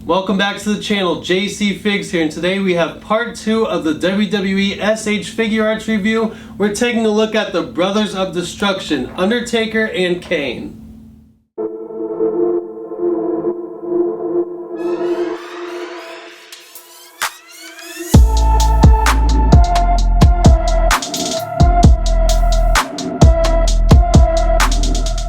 Welcome back to the channel, Jcfigz here, and today we have part 2 of the WWE S.H.Figuarts review. We're taking a look at the Brothers of Destruction, Undertaker and Kane.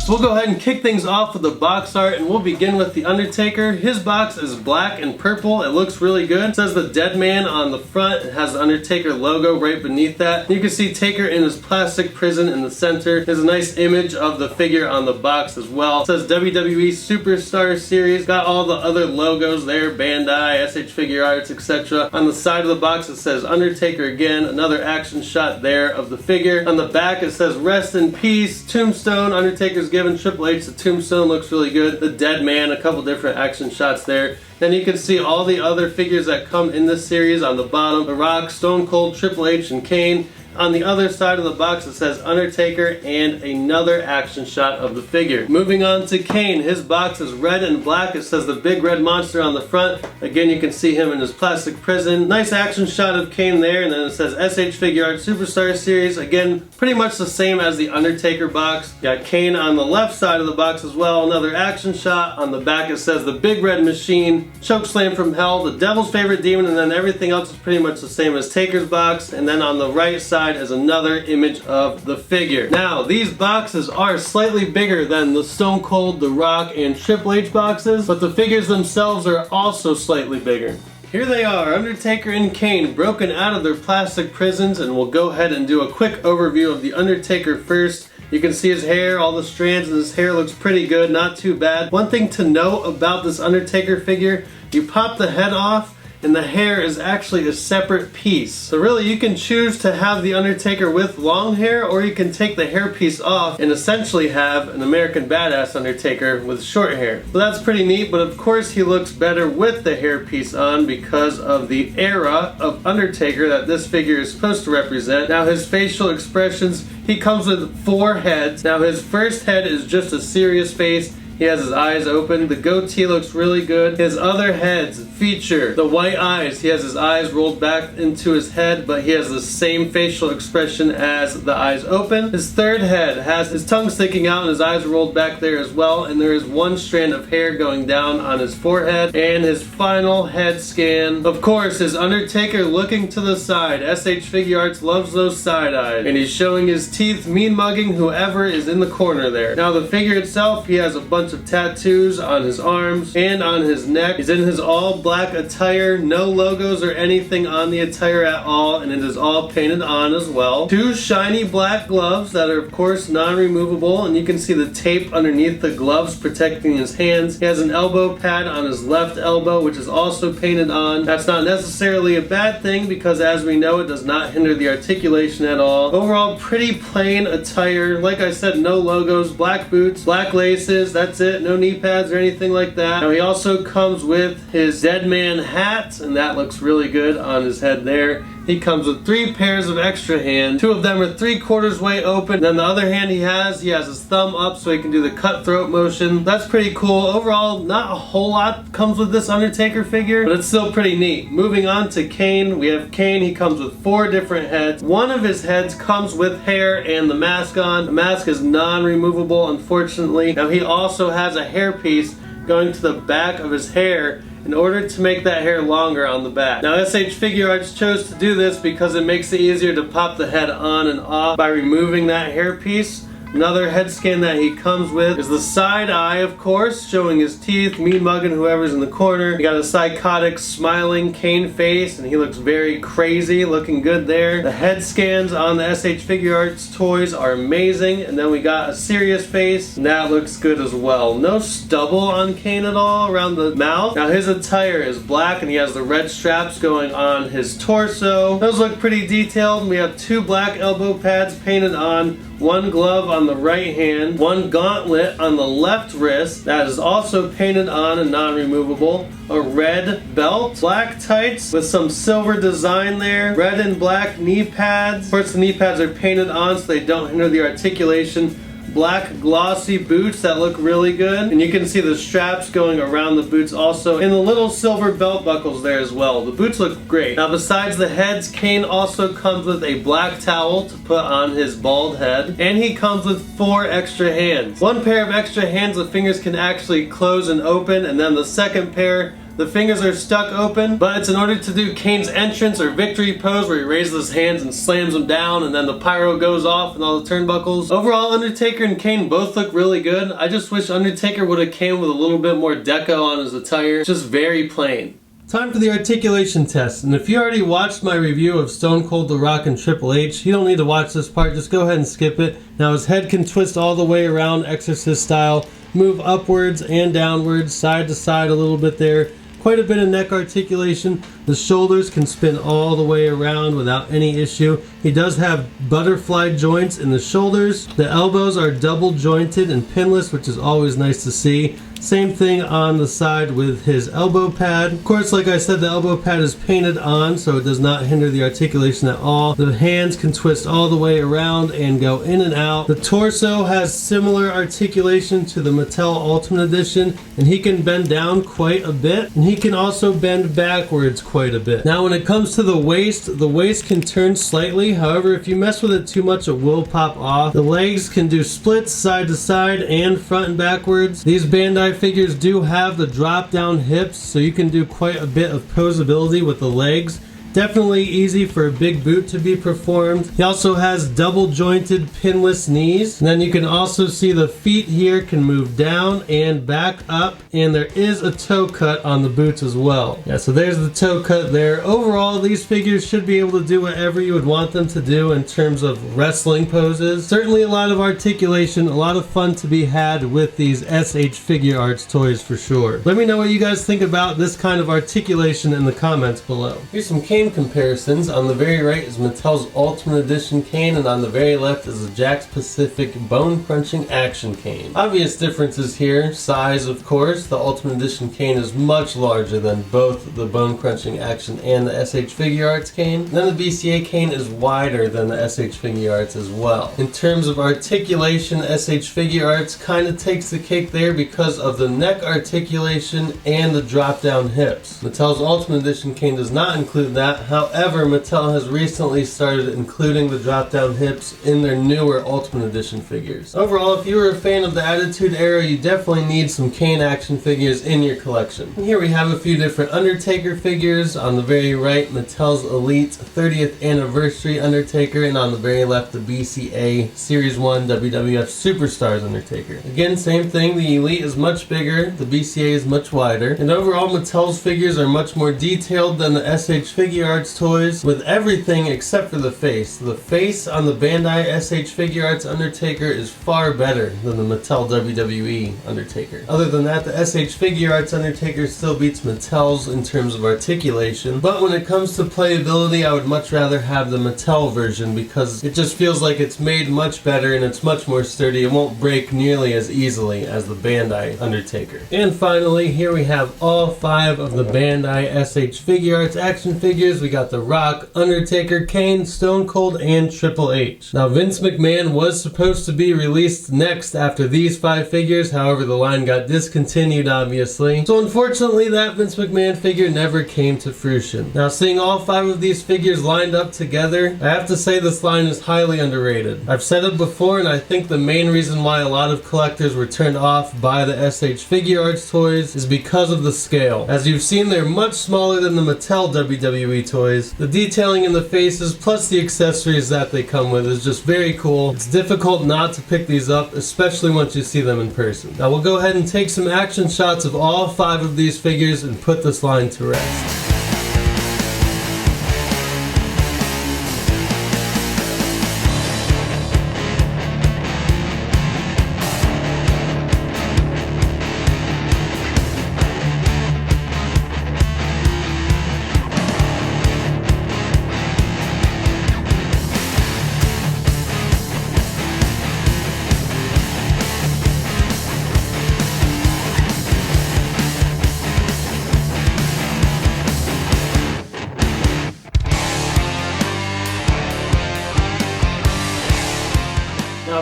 So we'll go ahead and kick things off with the box art, and we'll begin with the Undertaker. His box is black and purple. It looks really good. It says the Dead Man on the front. It has the Undertaker logo right beneath that. You can see Taker in his plastic prison in the center. There's a nice image of the figure on the box as well. It says WWE Superstar Series. Got all the other logos there, Bandai, S.H.Figuarts, etc. On the side of the box it says Undertaker again. Another action shot there of the figure. On the back it says Rest in Peace, Tombstone. Undertaker's given Triple H the tombstone, looks really good. The Dead Man, a couple different action shots there. Then you can see all the other figures that come in this series on the bottom. The Rock, Stone Cold, Triple H, and Kane. On the other side of the box it says Undertaker and another action shot of the figure. Moving on to Kane, his box is red and black. It says the big red monster on the front. Again, you can see him in his plastic prison. Nice action shot of Kane there, and then it says S.H.Figuarts Superstar Series. Again, pretty much the same as the Undertaker box. Got Kane on the left side of the box as well. Another action shot. On the back it says the Big Red Machine, Chokeslam from Hell, the Devil's Favorite Demon, and then everything else is pretty much the same as Taker's box. And then on the right side is another image of the figure. Now, these boxes are slightly bigger than the Stone Cold, The Rock, and Triple H boxes, but the figures themselves are also slightly bigger. Here they are, Undertaker and Kane, broken out of their plastic prisons, and we'll go ahead and do a quick overview of the Undertaker first. You can see his hair, all the strands in his hair looks pretty good, not too bad. One thing to note about this Undertaker figure, you pop the head off, and the hair is actually a separate piece. So really you can choose to have the Undertaker with long hair, or you can take the hair piece off and essentially have an American Badass Undertaker with short hair. So that's pretty neat, but of course he looks better with the hair piece on because of the era of Undertaker that this figure is supposed to represent. Now his facial expressions, he comes with 4 heads. Now his first head is just a serious face. He has his eyes open. The goatee looks really good. His other heads feature the white eyes. He has his eyes rolled back into his head, but he has the same facial expression as the eyes open. His third head has his tongue sticking out and his eyes rolled back there as well, and there is 1 strand of hair going down on his forehead. And his final head scan, of course, is Undertaker looking to the side. S.H.Figuarts loves those side eyes, and he's showing his teeth, mean mugging whoever is in the corner there. Now the figure itself, he has a bunch of tattoos on his arms and on his neck. He's in his all black attire, no logos or anything on the attire at all, and it is all painted on as well. 2 shiny black gloves that are of course non-removable, and you can see the tape underneath the gloves protecting his hands. He has an elbow pad on his left elbow, which is also painted on. That's not necessarily a bad thing because, as we know, it does not hinder the articulation at all. Overall, pretty plain attire. Like I said, no logos, black boots, black laces, that's it, no knee pads or anything like that. Now he also comes with his Dead Man hat, and that looks really good on his head there. He comes with 3 pairs of extra hands. 2 of them are 3/4 way open. Then the other hand he has his thumb up so he can do the cutthroat motion. That's pretty cool. Overall, not a whole lot comes with this Undertaker figure, but it's still pretty neat. Moving on to Kane, we have Kane. He comes with 4 different heads. 1 of his heads comes with hair and the mask on. The mask is non-removable, unfortunately. Now he also has a hair piece going to the back of his hair in order to make that hair longer on the back. Now S.H.Figuarts chose to do this because it makes it easier to pop the head on and off by removing that hair piece. Another head scan that he comes with is the side eye, of course, showing his teeth, mean mugging whoever's in the corner. You got a psychotic, smiling Kane face, and he looks very crazy, looking good there. The head scans on the S.H.Figuarts toys are amazing, and then we got a serious face, and that looks good as well. No stubble on Kane at all around the mouth. Now his attire is black, and he has the red straps going on his torso. Those look pretty detailed. We have 2 black elbow pads painted on, 1 glove on the right hand, 1 gauntlet on the left wrist that is also painted on and non-removable, a red belt, black tights with some silver design there, red and black knee pads. Of course the knee pads are painted on so they don't hinder the articulation black glossy boots that look really good. And you can see the straps going around the boots also, and the little silver belt buckles there as well. The boots look great. Now besides the heads, Kane also comes with a black towel to put on his bald head, and he comes with 4 extra hands. One pair of extra hands, the fingers can actually close and open, and then the second pair, the fingers are stuck open, but it's in order to do Kane's entrance or victory pose where he raises his hands and slams them down and then the pyro goes off and all the turnbuckles. Overall, Undertaker and Kane both look really good. I just wish Undertaker would have came with a little bit more deco on his attire. It's just very plain. Time for the articulation test, and if you already watched my review of Stone Cold, The Rock, and Triple H, you don't need to watch this part, just go ahead and skip it. Now his head can twist all the way around Exorcist style, move upwards and downwards, side to side a little bit there. Quite a bit of neck articulation. The shoulders can spin all the way around without any issue. He does have butterfly joints in the shoulders. The elbows are double jointed and pinless, which is always nice to see. Same thing on the side with his elbow pad. Of course, like I said, the elbow pad is painted on, so it does not hinder the articulation at all. The hands can twist all the way around and go in and out. The torso has similar articulation to the Mattel Ultimate Edition, and he can bend down quite a bit, and he can also bend backwards quite a bit. Now when it comes to the waist can turn slightly. However, if you mess with it too much, it will pop off. The legs can do splits side to side and front and backwards. These Bandai figures do have the drop down hips, so you can do quite a bit of posability with the legs. Definitely easy for a big boot to be performed. He also has double jointed pinless knees. And then you can also see the feet here can move down and back up, and there is a toe cut on the boots as well. Yeah, so there's the toe cut there. Overall, these figures should be able to do whatever you would want them to do in terms of wrestling poses. Certainly a lot of articulation, a lot of fun to be had with these S.H.Figuarts toys for sure. Let me know what you guys think about this kind of articulation in the comments below. Here's some Kane comparisons. On the very right is Mattel's Ultimate Edition Kane, and on the very left is the Jakks Pacific Bone Crunching Action Kane. Obvious differences here. Size, of course. The Ultimate Edition Kane is much larger than both the Bone Crunching Action and the S.H.Figuarts Kane. And then the BCA Kane is wider than the S.H.Figuarts as well. In terms of articulation, S.H.Figuarts kind of takes the cake there because of the neck articulation and the drop down hips. Mattel's Ultimate Edition Kane does not include that. However, Mattel has recently started including the drop-down hips in their newer Ultimate Edition figures. Overall, if you were a fan of the Attitude Era, you definitely need some Kane action figures in your collection. And here we have a few different Undertaker figures. On the very right, Mattel's Elite 30th Anniversary Undertaker, and on the very left, the BCA Series 1 WWF Superstars Undertaker. Again, same thing, the Elite is much bigger, the BCA is much wider, and overall Mattel's figures are much more detailed than the S.H.Figuarts toys, with everything except for the face. The face on the Bandai S.H.Figuarts Undertaker is far better than the Mattel WWE Undertaker. Other than that, the S.H.Figuarts Undertaker still beats Mattel's in terms of articulation, but when it comes to playability, I would much rather have the Mattel version because it just feels like it's made much better and it's much more sturdy. It won't break nearly as easily as the Bandai Undertaker. And finally, here we have all 5 of the Bandai S.H.Figuarts action figures. We got The Rock, Undertaker, Kane, Stone Cold, and Triple H. Now Vince McMahon was supposed to be released next after these 5 figures, however the line got discontinued obviously. So unfortunately that Vince McMahon figure never came to fruition. Now seeing all 5 of these figures lined up together, I have to say this line is highly underrated. I've said it before, and I think the main reason why a lot of collectors were turned off by the S.H.Figuarts toys is because of the scale. As you've seen, they're much smaller than the Mattel WWE toys. The detailing in the faces plus the accessories that they come with is just very cool. It's difficult not to pick these up, especially once you see them in person. Now we'll go ahead and take some action shots of all 5 of these figures and put this line to rest.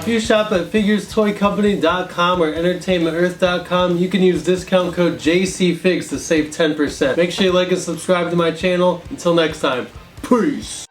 if you shop at figurestoycompany.com or entertainmentearth.com, you can use discount code Jcfigz to save 10%. Make sure you like and subscribe to my channel. Until next time, peace!